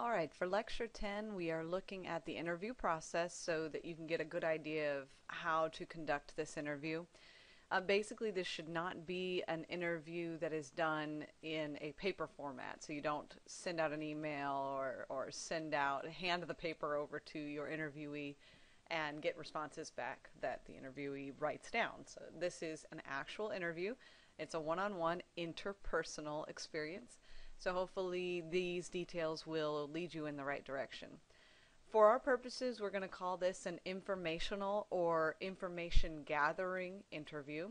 All right, for Lecture 10, we are looking at the interview process so that you can get a good idea of how to conduct this interview. Basically, this should not be an interview that is done in a paper format. So you don't send out an email or hand the paper over to your interviewee and get responses back that the interviewee writes down. So this is an actual interview. It's a one-on-one interpersonal experience. So hopefully these details will lead you in the right direction. For our purposes, we're going to call this an informational or information gathering interview.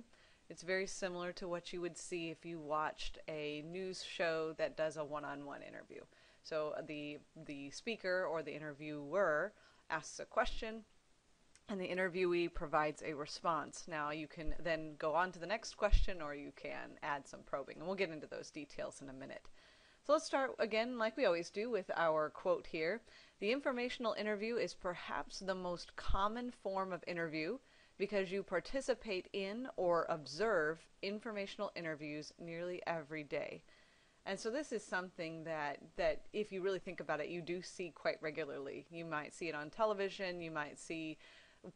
It's very similar to what you would see if you watched a news show that does a one-on-one interview. So the speaker or the interviewer asks a question and the interviewee provides a response. Now you can then go on to the next question or you can add some probing, and we'll get into those details in a minute. So let's start again, like we always do, with our quote here. The informational interview is perhaps the most common form of interview because you participate in or observe informational interviews nearly every day. And so this is something that if you really think about it, you do see quite regularly. You might see it on television, you might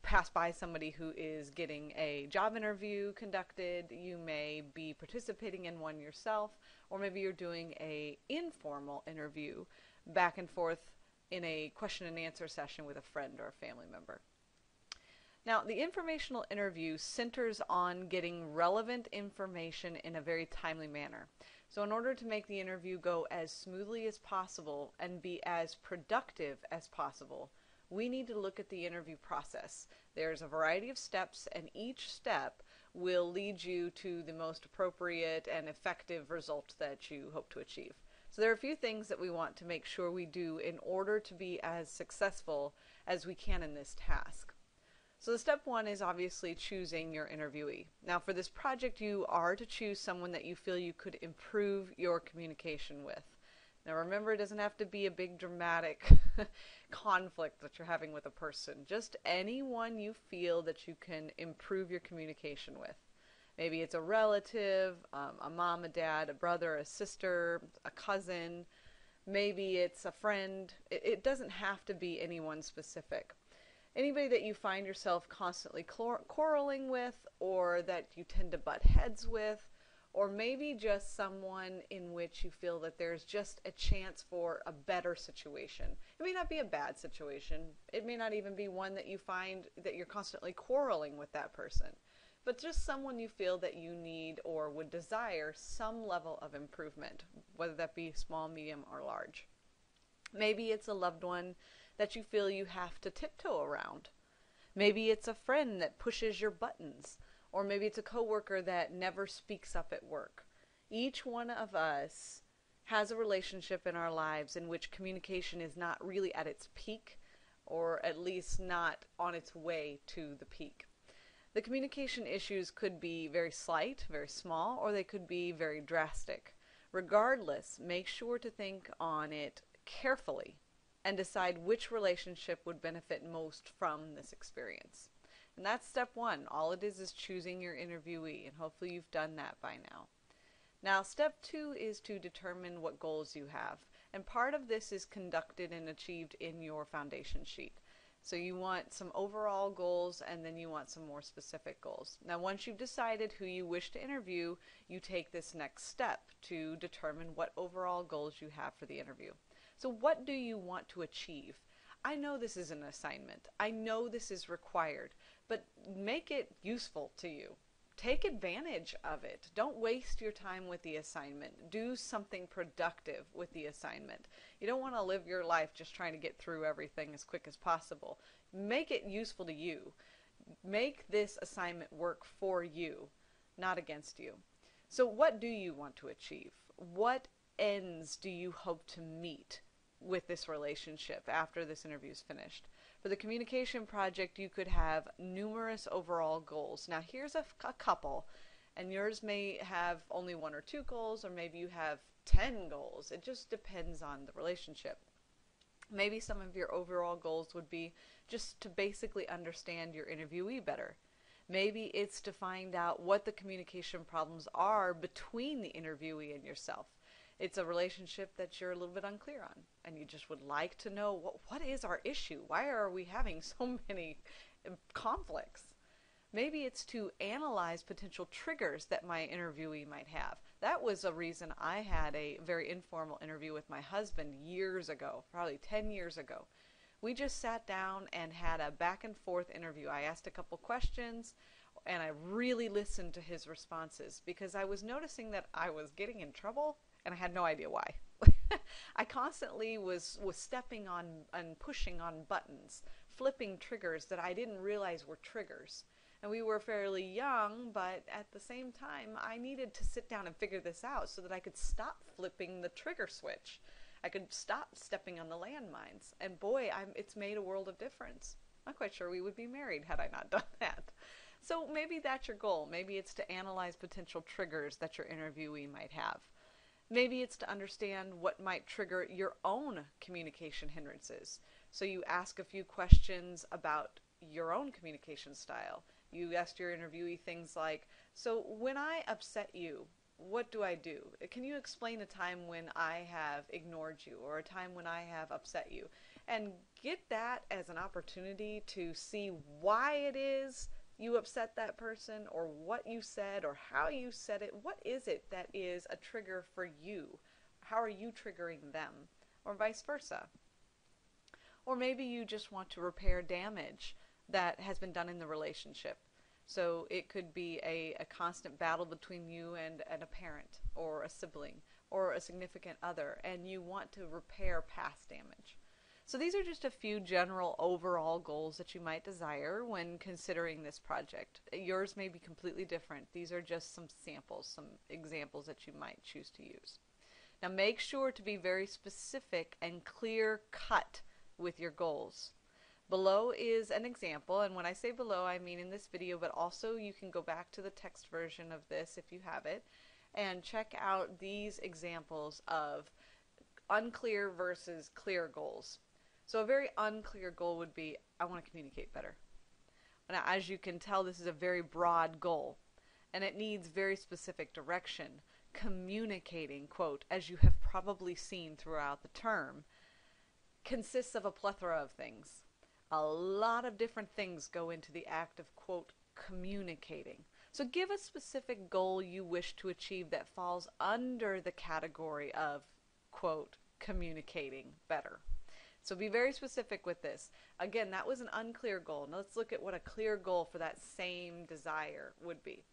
pass by somebody who is getting a job interview conducted, you may be participating in one yourself, or maybe you're doing an informal interview back and forth in a question and answer session with a friend or a family member. Now, the informational interview centers on getting relevant information in a very timely manner. So in order to make the interview go as smoothly as possible and be as productive as possible, we need to look at the interview process. There's a variety of steps, and each step will lead you to the most appropriate and effective result that you hope to achieve. So there are a few things that we want to make sure we do in order to be as successful as we can in this task. So the step one is obviously choosing your interviewee. Now for this project, you are to choose someone that you feel you could improve your communication with. Now remember, it doesn't have to be a big dramatic conflict that you're having with a person. Just anyone you feel that you can improve your communication with. Maybe it's a relative, a mom, a dad, a brother, a sister, a cousin. Maybe it's a friend. It doesn't have to be anyone specific. Anybody that you find yourself constantly quarreling with, or that you tend to butt heads with, or maybe just someone in which you feel that there's just a chance for a better situation. It may not be a bad situation. It may not even be one that you find that you're constantly quarreling with that person, but just someone you feel that you need or would desire some level of improvement, whether that be small, medium, or large. Maybe it's a loved one that you feel you have to tiptoe around. Maybe it's a friend that pushes your buttons. Or maybe it's a coworker that never speaks up at work. Each one of us has a relationship in our lives in which communication is not really at its peak, or at least not on its way to the peak. The communication issues could be very slight, very small, or they could be very drastic. Regardless, make sure to think on it carefully and decide which relationship would benefit most from this experience. And that's step one. All it is choosing your interviewee, and hopefully you've done that by now. Now, step two is to determine what goals you have. And part of this is conducted and achieved in your foundation sheet. So you want some overall goals, and then you want some more specific goals. Now, once you've decided who you wish to interview, you take this next step to determine what overall goals you have for the interview. So what do you want to achieve? I know this is an assignment. I know this is required, but make it useful to you. Take advantage of it. Don't waste your time with the assignment. Do something productive with the assignment. You don't want to live your life just trying to get through everything as quick as possible. Make it useful to you. Make this assignment work for you, not against you. So what do you want to achieve? What ends do you hope to meet with this relationship after this interview is finished? For the communication project, you could have numerous overall goals. Now here's a couple, and yours may have only one or two goals, or maybe you have 10 goals. It just depends on the relationship. Maybe some of your overall goals would be just to basically understand your interviewee better. Maybe it's to find out what the communication problems are between the interviewee and yourself. It's a relationship that you're a little bit unclear on, and you just would like to know what is our issue? Why are we having so many conflicts? Maybe it's to analyze potential triggers that my interviewee might have. That was a reason I had a very informal interview with my husband years ago, probably 10 years ago. We just sat down and had a back and forth interview. I asked a couple questions, and I really listened to his responses because I was noticing that I was getting in trouble and I had no idea why. I constantly was stepping on and pushing on buttons, flipping triggers that I didn't realize were triggers. And we were fairly young, but at the same time, I needed to sit down and figure this out so that I could stop flipping the trigger switch. I could stop stepping on the landmines. And boy, it's made a world of difference. I'm not quite sure we would be married had I not done that. So maybe that's your goal. Maybe it's to analyze potential triggers that your interviewee might have. Maybe it's to understand what might trigger your own communication hindrances. So you ask a few questions about your own communication style. You asked your interviewee things like, so when I upset you, what do I do? Can you explain a time when I have ignored you or a time when I have upset you? And get that as an opportunity to see why it is you upset that person, or what you said, or how you said it. What is it that is a trigger for you? How are you triggering them? Or vice versa. Or maybe you just want to repair damage that has been done in the relationship. So it could be a constant battle between you and a parent, or a sibling, or a significant other, and you want to repair past damage. So these are just a few general overall goals that you might desire when considering this project. Yours may be completely different. These are just some samples, some examples that you might choose to use. Now make sure to be very specific and clear-cut with your goals. Below is an example, and when I say below, I mean in this video, but also you can go back to the text version of this if you have it, and check out these examples of unclear versus clear goals. So a very unclear goal would be, I want to communicate better. Now, as you can tell, this is a very broad goal, and it needs very specific direction. Communicating, quote, as you have probably seen throughout the term, consists of a plethora of things. A lot of different things go into the act of, quote, communicating. So give a specific goal you wish to achieve that falls under the category of, quote, communicating better. So be very specific with this. Again, that was an unclear goal. Now let's look at what a clear goal for that same desire would be.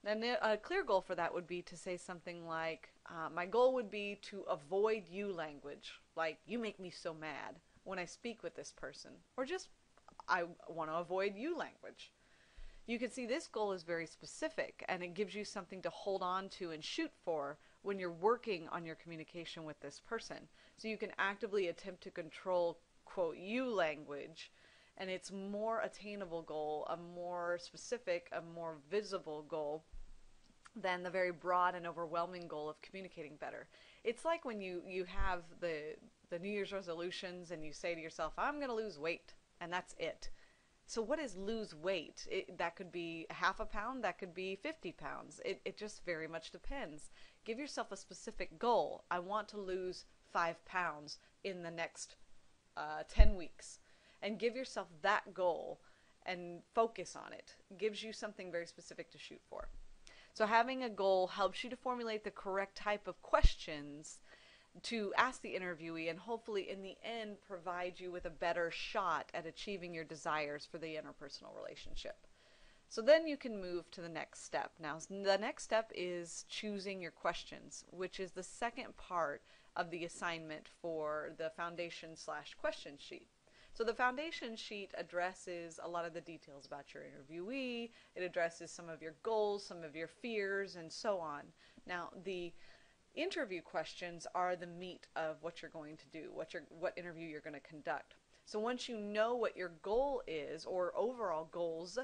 Then a clear goal for that would be to say something like, my goal would be to avoid you language, like you make me so mad when I speak with this person, or just I want to avoid you language. You can see this goal is very specific, and it gives you something to hold on to and shoot for when you're working on your communication with this person. So you can actively attempt to control, quote, you language, and it's more attainable goal, a more specific, a more visible goal than the very broad and overwhelming goal of communicating better. It's like when you have the New Year's resolutions and you say to yourself, I'm going to lose weight, and that's it. So what is lose weight? That could be half a pound, that could be 50 pounds. It just very much depends. Give yourself a specific goal. I want to lose 5 pounds in the next 10 weeks. And give yourself that goal and focus on it. Gives you something very specific to shoot for. So having a goal helps you to formulate the correct type of questions to ask the interviewee, and hopefully in the end provide you with a better shot at achieving your desires for the interpersonal relationship. So then you can move to the next step. Now the next step is choosing your questions, which is the second part of the assignment for the foundation/question sheet. So the foundation sheet addresses a lot of the details about your interviewee. It addresses some of your goals, some of your fears, and so on. Now the interview questions are the meat of what you're going to do, what interview you're going to conduct. So once you know what your goal is, or overall goals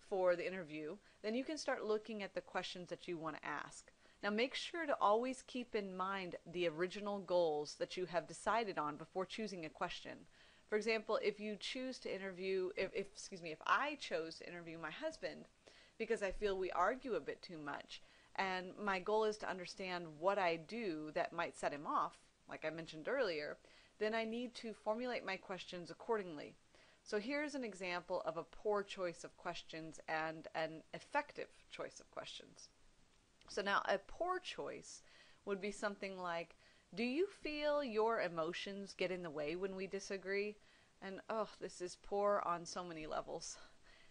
for the interview, then you can start looking at the questions that you want to ask. Now make sure to always keep in mind the original goals that you have decided on before choosing a question. For example, if you choose to interview, if I chose to interview my husband because I feel we argue a bit too much, and my goal is to understand what I do that might set him off, like I mentioned earlier, then I need to formulate my questions accordingly. So here's an example of a poor choice of questions and an effective choice of questions. So now a poor choice would be something like, do you feel your emotions get in the way when we disagree? And oh, this is poor on so many levels.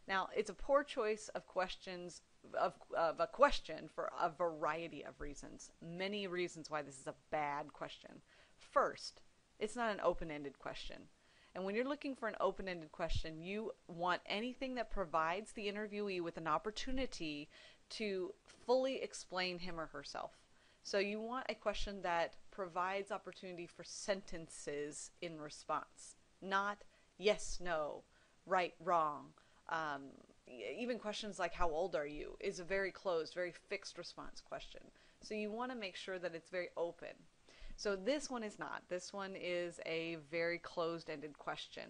Now, it's a poor choice of questions, of a question for a variety of reasons. Many reasons why this is a bad question. First, it's not an open-ended question. And when you're looking for an open-ended question, you want anything that provides the interviewee with an opportunity to fully explain him or herself. So you want a question that provides opportunity for sentences in response, not yes, no, right, wrong. Even questions like how old are you is a very closed, very fixed response question. So you want to make sure that it's very open. So this one is not. This one is a very closed-ended question.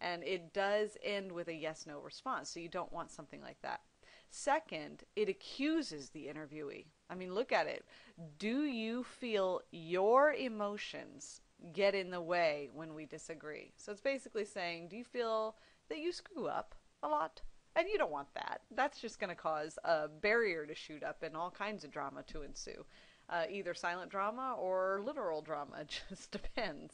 And it does end with a yes-no response, so you don't want something like that. Second, it accuses the interviewee. I mean, look at it. Do you feel your emotions get in the way when we disagree? So it's basically saying, do you feel that you screw up a lot? And you don't want that. That's just going to cause a barrier to shoot up and all kinds of drama to ensue. Either silent drama or literal drama, it just depends.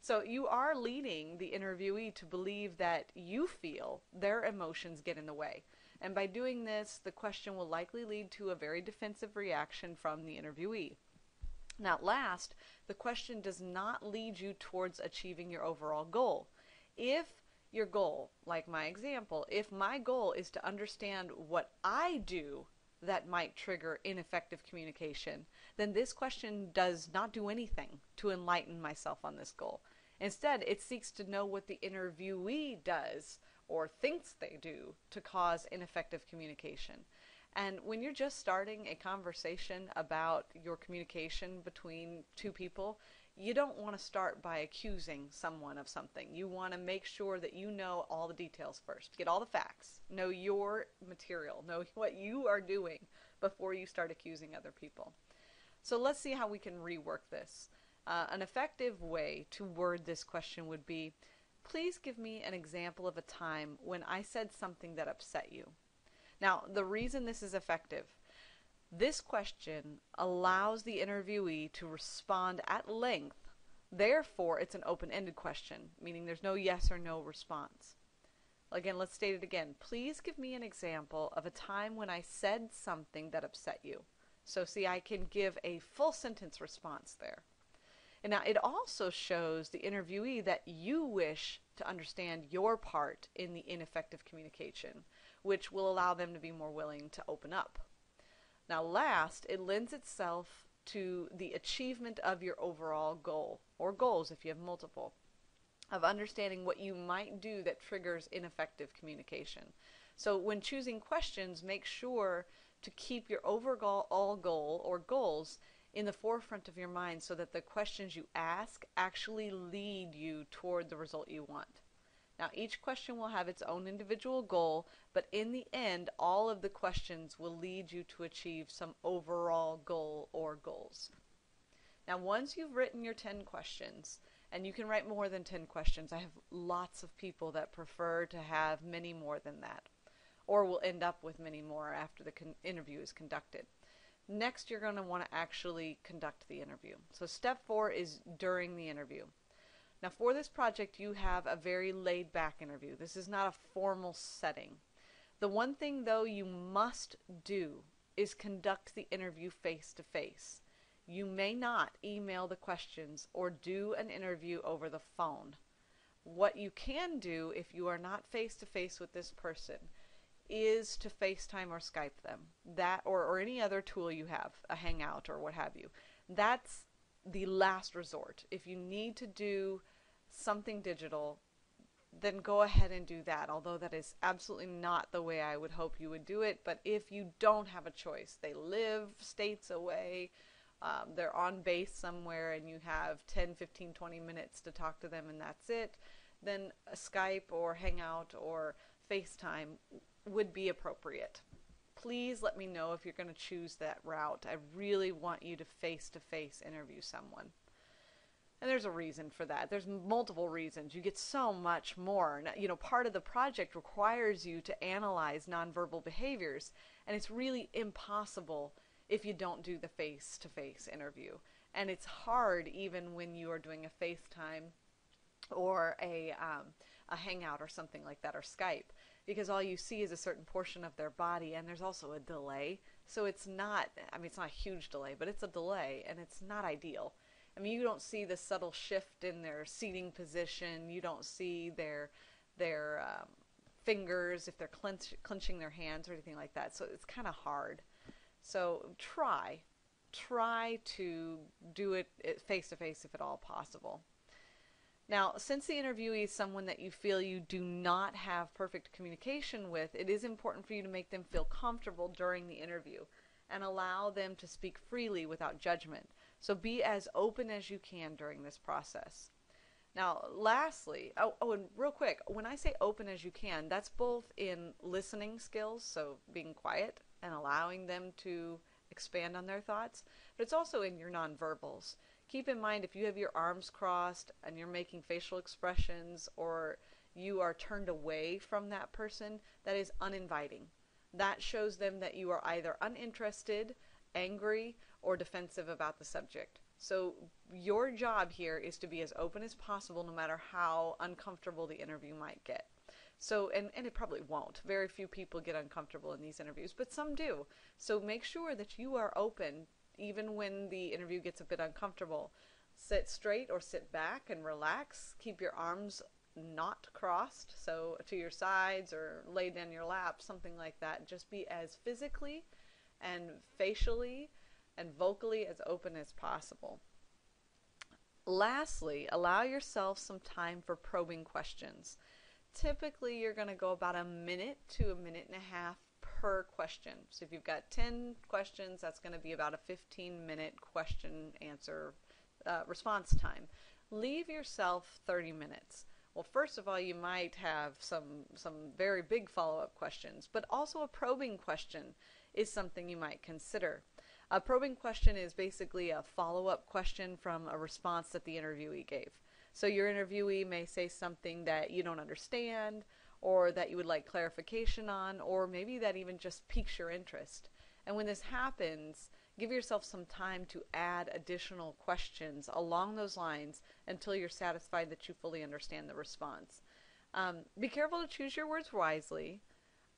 So you are leading the interviewee to believe that you feel their emotions get in the way. And by doing this, the question will likely lead to a very defensive reaction from the interviewee. Now, last, the question does not lead you towards achieving your overall goal. If your goal, like my example, if my goal is to understand what I do that might trigger ineffective communication, then this question does not do anything to enlighten myself on this goal. Instead, it seeks to know what the interviewee does or thinks they do to cause ineffective communication. And when you're just starting a conversation about your communication between two people, you don't want to start by accusing someone of something. You want to make sure that you know all the details first. Get all the facts. Know your material. Know what you are doing before you start accusing other people. So let's see how we can rework this. An effective way to word this question would be, please give me an example of a time when I said something that upset you. Now, the reason this is effective, this question allows the interviewee to respond at length. Therefore, it's an open-ended question, meaning there's no yes or no response. Again, let's state it again. Please give me an example of a time when I said something that upset you. So see, I can give a full sentence response there. And now it also shows the interviewee that you wish to understand your part in the ineffective communication, which will allow them to be more willing to open up. Now last, it lends itself to the achievement of your overall goal, or goals if you have multiple, of understanding what you might do that triggers ineffective communication. So when choosing questions, make sure to keep your overall goal or goals in the forefront of your mind so that the questions you ask actually lead you toward the result you want. Now, each question will have its own individual goal, but in the end, all of the questions will lead you to achieve some overall goal or goals. Now, once you've written your 10 questions, and you can write more than 10 questions, I have lots of people that prefer to have many more than that, or will end up with many more after the interview is conducted. Next, you're going to want to actually conduct the interview. So step 4 is during the interview. Now for this project, you have a very laid-back interview. This is not a formal setting. The one thing, though, you must do is conduct the interview face-to-face. You may not email the questions or do an interview over the phone. What you can do if you are not face-to-face with this person is to FaceTime or Skype them, that or any other tool you have, a Hangout or what have you. That's the last resort. If you need to do something digital, then go ahead and do that, although that is absolutely not the way I would hope you would do it. But if you don't have a choice, they live states away, they're on base somewhere, and you have 10, 15, 20 minutes to talk to them and that's it, then a Skype or Hangout or FaceTime would be appropriate. please let me know if you're going to choose that route. I really want you to face interview someone. And there's a reason for that. There's multiple reasons. You get so much more. Part of the project requires you to analyze nonverbal behaviors, and it's really impossible if you don't do the face-to-face interview. And it's hard even when you are doing a FaceTime or a Hangout or something like that, or Skype, because all you see is a certain portion of their body, and there's also a delay. So it's not a huge delay, but it's a delay, and it's not ideal. You don't see the subtle shift in their seating position. You don't see their fingers, if they're clenching their hands or anything like that. So it's kind of hard. So try to do it face-to-face if at all possible. Now, since the interviewee is someone that you feel you do not have perfect communication with, it is important for you to make them feel comfortable during the interview and allow them to speak freely without judgment. So be as open as you can during this process. Now, lastly, and real quick, when I say open as you can, that's both in listening skills, so being quiet and allowing them to expand on their thoughts, but it's also in your nonverbals. Keep in mind, if you have your arms crossed and you're making facial expressions, or you are turned away from that person, that is uninviting. That shows them that you are either uninterested, angry, or defensive about the subject. So your job here is to be as open as possible, no matter how uncomfortable the interview might get. So, and it probably won't. Very few people get uncomfortable in these interviews, but some do. So make sure that you are open even when the interview gets a bit uncomfortable. Sit straight or sit back and relax. Keep your arms not crossed, so to your sides, or laid in your lap, something like that. Just be as physically and facially and vocally as open as possible. Lastly, allow yourself some time for probing questions. Typically, you're going to go about a minute to a minute and a half per question. So if you've got 10 questions, that's going to be about a 15-minute question answer response time. Leave yourself 30 minutes. Well, first of all, you might have some very big follow-up questions, but also a probing question is something you might consider. A probing question is basically a follow-up question from a response that the interviewee gave. So your interviewee may say something that you don't understand, or that you would like clarification on, or maybe that even just piques your interest. And when this happens, give yourself some time to add additional questions along those lines until you're satisfied that you fully understand the response. Be careful to choose your words wisely,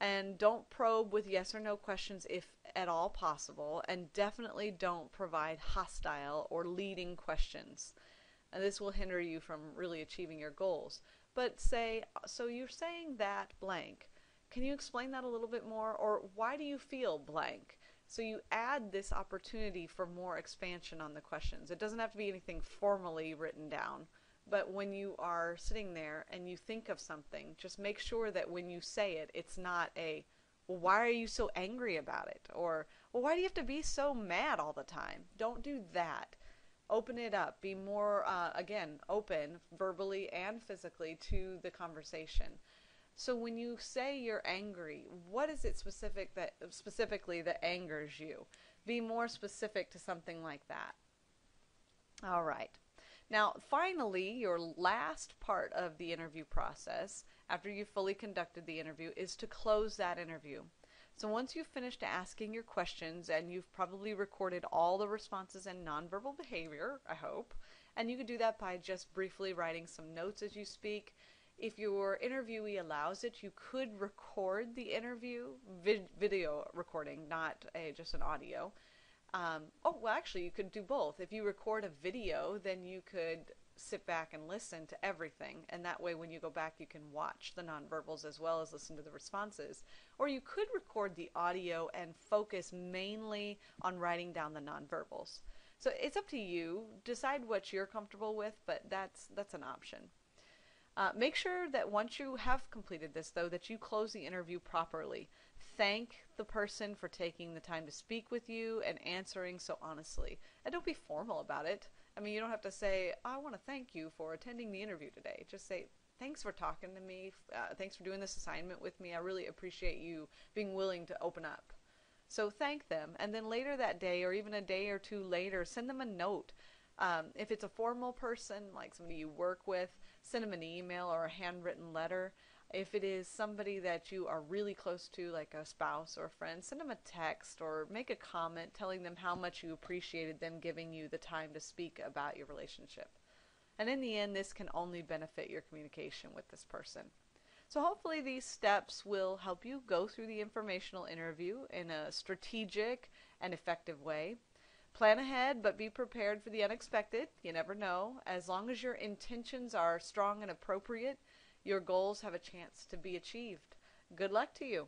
and don't probe with yes or no questions if at all possible, and definitely don't provide hostile or leading questions. And this will hinder you from really achieving your goals. But say, so you're saying that blank. Can you explain that a little bit more? Or why do you feel blank? So you add this opportunity for more expansion on the questions. It doesn't have to be anything formally written down, but when you are sitting there and you think of something, just make sure that when you say it, it's not a, well, why are you so angry about it? Or, well, why do you have to be so mad all the time? Don't do that. Open it up. Be more, again, open verbally and physically to the conversation. So when you say you're angry, what is it specifically that angers you? Be more specific to something like that. All right. Now, finally, your last part of the interview process, after you've fully conducted the interview, is to close that interview. So once you've finished asking your questions, and you've probably recorded all the responses and nonverbal behavior, I hope, and you can do that by just briefly writing some notes as you speak. If your interviewee allows it, you could record the interview, video recording, not just an audio. Actually, you could do both. If you record a video, then you could sit back and listen to everything, and that way when you go back you can watch the nonverbals as well as listen to the responses. Or you could record the audio and focus mainly on writing down the nonverbals. So it's up to you. Decide what you're comfortable with, but that's an option. Make sure that once you have completed this, though, that you close the interview properly. Thank the person for taking the time to speak with you and answering so honestly. And don't be formal about it. I mean, you don't have to say, I want to thank you for attending the interview today. Just say, thanks for talking to me. Thanks for doing this assignment with me. I really appreciate you being willing to open up. So thank them, and then later that day, or even a day or two later, send them a note. If it's a formal person, like somebody you work with, send them an email or a handwritten letter. If it is somebody that you are really close to, like a spouse or a friend, send them a text or make a comment telling them how much you appreciated them giving you the time to speak about your relationship. And in the end, this can only benefit your communication with this person. So hopefully these steps will help you go through the informational interview in a strategic and effective way. Plan ahead, but be prepared for the unexpected. You never know. As long as your intentions are strong and appropriate, your goals have a chance to be achieved. Good luck to you.